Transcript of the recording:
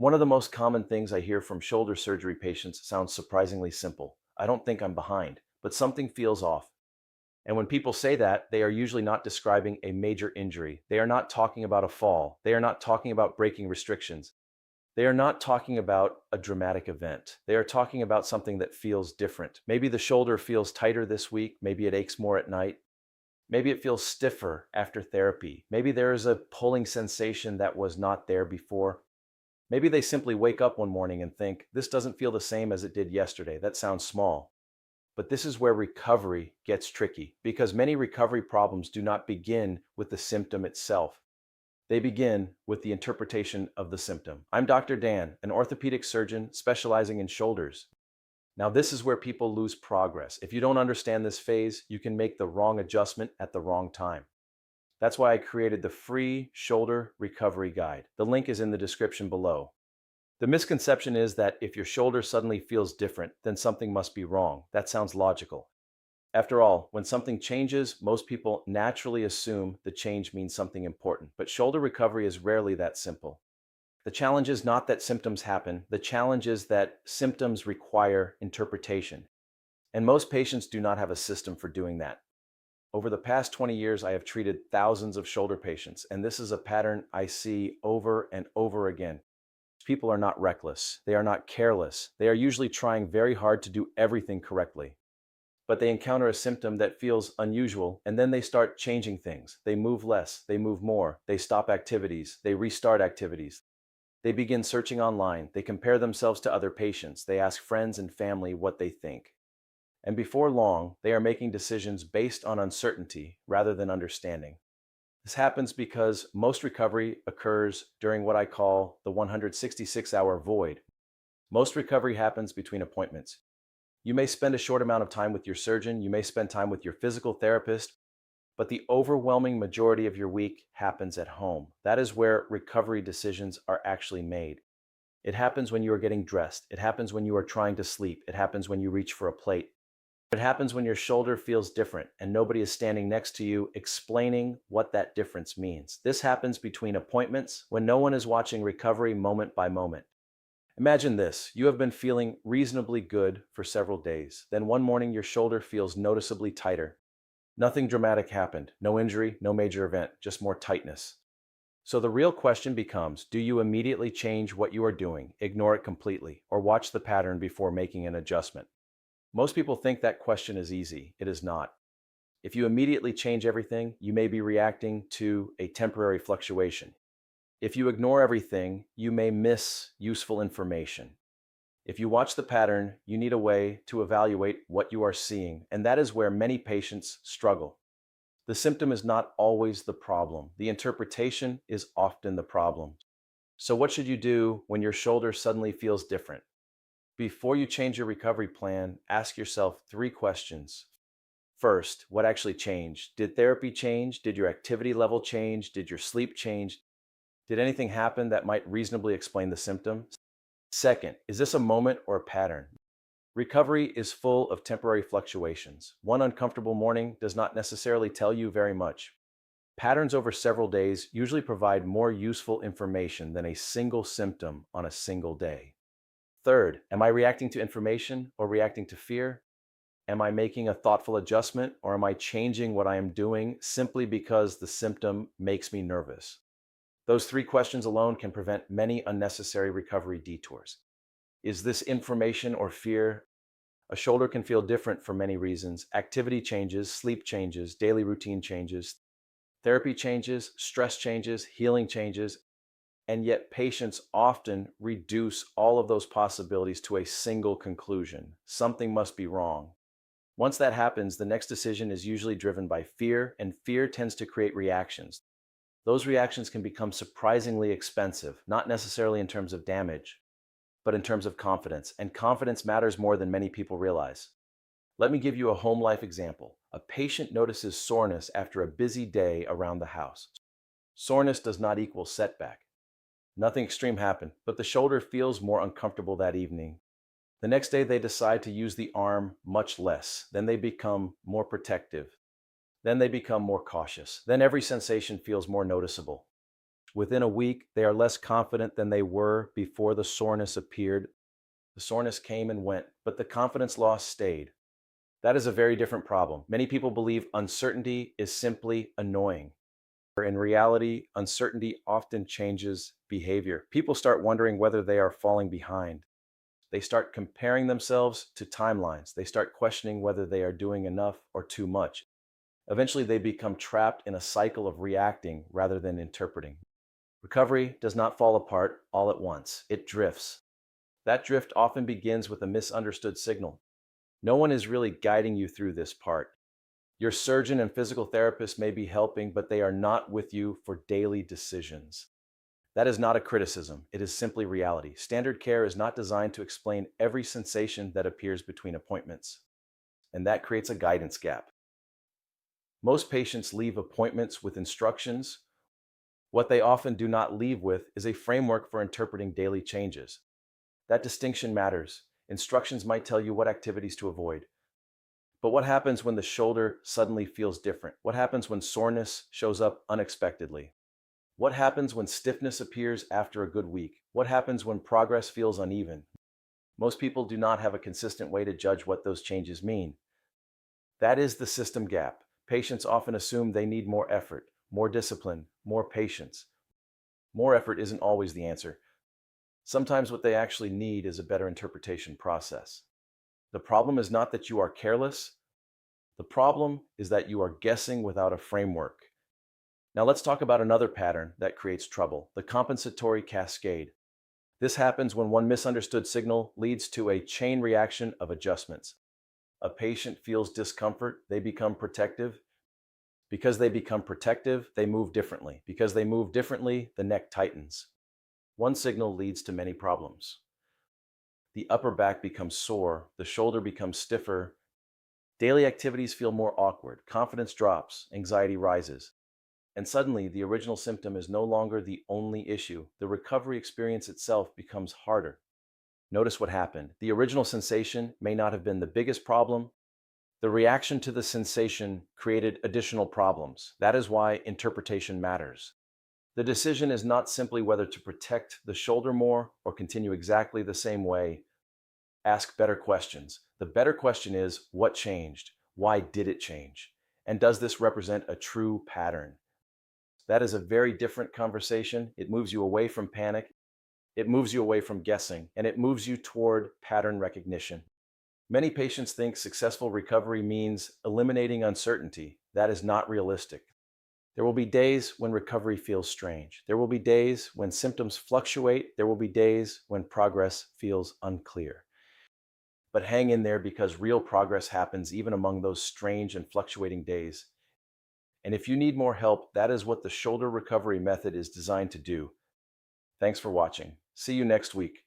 One of the most common things I hear from shoulder surgery patients sounds surprisingly simple. I don't think I'm behind, but something feels off. And when people say that, they are usually not describing a major injury. They are not talking about a fall. They are not talking about breaking restrictions. They are not talking about a dramatic event. They are talking about something that feels different. Maybe the shoulder feels tighter this week. Maybe it aches more at night. Maybe it feels stiffer after therapy. Maybe there is a pulling sensation that was not there before. Maybe they simply wake up one morning and think, this doesn't feel the same as it did yesterday. That sounds small. But this is where recovery gets tricky because many recovery problems do not begin with the symptom itself. They begin with the interpretation of the symptom. I'm Dr. Dan, an orthopedic surgeon specializing in shoulders. Now, this is where people lose progress. If you don't understand this phase, you can make the wrong adjustment at the wrong time. That's why I created the free shoulder recovery guide. The link is in the description below. The misconception is that if your shoulder suddenly feels different, then something must be wrong. That sounds logical. After all, when something changes, most people naturally assume the change means something important. But shoulder recovery is rarely that simple. The challenge is not that symptoms happen. The challenge is that symptoms require interpretation. And most patients do not have a system for doing that. Over the past 20 years, I have treated thousands of shoulder patients, and this is a pattern I see over and over again. People are not reckless. They are not careless. They are usually trying very hard to do everything correctly. But they encounter a symptom that feels unusual, and then they start changing things. They move less, they move more, they stop activities, they restart activities. They begin searching online, they compare themselves to other patients, they ask friends and family what they think. And before long, they are making decisions based on uncertainty rather than understanding. This happens because most recovery occurs during what I call the 166-hour void. Most recovery happens between appointments. You may spend a short amount of time with your surgeon, you may spend time with your physical therapist, but the overwhelming majority of your week happens at home. That is where recovery decisions are actually made. It happens when you are getting dressed. It happens when you are trying to sleep. It happens when you reach for a plate. It happens when your shoulder feels different and nobody is standing next to you explaining what that difference means. This happens between appointments when no one is watching recovery moment by moment. Imagine this, you have been feeling reasonably good for several days. Then one morning your shoulder feels noticeably tighter. Nothing dramatic happened, no injury, no major event, just more tightness. So the real question becomes, do you immediately change what you are doing, ignore it completely, or watch the pattern before making an adjustment? Most people think that question is easy. It is not. If you immediately change everything, you may be reacting to a temporary fluctuation. If you ignore everything, you may miss useful information. If you watch the pattern, you need a way to evaluate what you are seeing, and that is where many patients struggle. The symptom is not always the problem. The interpretation is often the problem. So what should you do when your shoulder suddenly feels different? Before you change your recovery plan, ask yourself 3 questions. First, what actually changed? Did therapy change? Did your activity level change? Did your sleep change? Did anything happen that might reasonably explain the symptom? Second, is this a moment or a pattern? Recovery is full of temporary fluctuations. One uncomfortable morning does not necessarily tell you very much. Patterns over several days usually provide more useful information than a single symptom on a single day. Third, am I reacting to information or reacting to fear? Am I making a thoughtful adjustment or am I changing what I am doing simply because the symptom makes me nervous? Those 3 questions alone can prevent many unnecessary recovery detours. Is this information or fear? A shoulder can feel different for many reasons. Activity changes, sleep changes, daily routine changes, therapy changes, stress changes, healing changes, and yet patients often reduce all of those possibilities to a single conclusion. Something must be wrong. Once that happens, the next decision is usually driven by fear, and fear tends to create reactions. Those reactions can become surprisingly expensive, not necessarily in terms of damage, but in terms of confidence. And confidence matters more than many people realize. Let me give you a home life example. A patient notices soreness after a busy day around the house. Soreness does not equal setback. Nothing extreme happened, but the shoulder feels more uncomfortable that evening. The next day they decide to use the arm much less. Then they become more protective. Then they become more cautious. Then every sensation feels more noticeable. Within a week, they are less confident than they were before the soreness appeared. The soreness came and went, but the confidence loss stayed. That is a very different problem. Many people believe uncertainty is simply annoying. In reality, uncertainty often changes behavior. People start wondering whether they are falling behind. They start comparing themselves to timelines. They start questioning whether they are doing enough or too much. Eventually, they become trapped in a cycle of reacting rather than interpreting. Recovery does not fall apart all at once. It drifts. That drift often begins with a misunderstood signal. No one is really guiding you through this part. Your surgeon and physical therapist may be helping, but they are not with you for daily decisions. That is not a criticism. It is simply reality. Standard care is not designed to explain every sensation that appears between appointments, and that creates a guidance gap. Most patients leave appointments with instructions. What they often do not leave with is a framework for interpreting daily changes. That distinction matters. Instructions might tell you what activities to avoid. But what happens when the shoulder suddenly feels different? What happens when soreness shows up unexpectedly? What happens when stiffness appears after a good week? What happens when progress feels uneven? Most people do not have a consistent way to judge what those changes mean. That is the system gap. Patients often assume they need more effort, more discipline, more patience. More effort isn't always the answer. Sometimes what they actually need is a better interpretation process. The problem is not that you are careless. The problem is that you are guessing without a framework. Now let's talk about another pattern that creates trouble, the compensatory cascade. This happens when one misunderstood signal leads to a chain reaction of adjustments. A patient feels discomfort, they become protective. Because they become protective, they move differently. Because they move differently, the neck tightens. One signal leads to many problems. The upper back becomes sore, the shoulder becomes stiffer. Daily activities feel more awkward, confidence drops, anxiety rises. And suddenly, the original symptom is no longer the only issue. The recovery experience itself becomes harder. Notice what happened. The original sensation may not have been the biggest problem. The reaction to the sensation created additional problems. That is why interpretation matters. The decision is not simply whether to protect the shoulder more or continue exactly the same way. Ask better questions. The better question is, what changed? Why did it change? And does this represent a true pattern? That is a very different conversation. It moves you away from panic. It moves you away from guessing, and it moves you toward pattern recognition. Many patients think successful recovery means eliminating uncertainty. That is not realistic. There will be days when recovery feels strange. There will be days when symptoms fluctuate. There will be days when progress feels unclear. But hang in there, because real progress happens even among those strange and fluctuating days. And if you need more help, that is what the shoulder recovery method is designed to do. Thanks for watching. See you next week.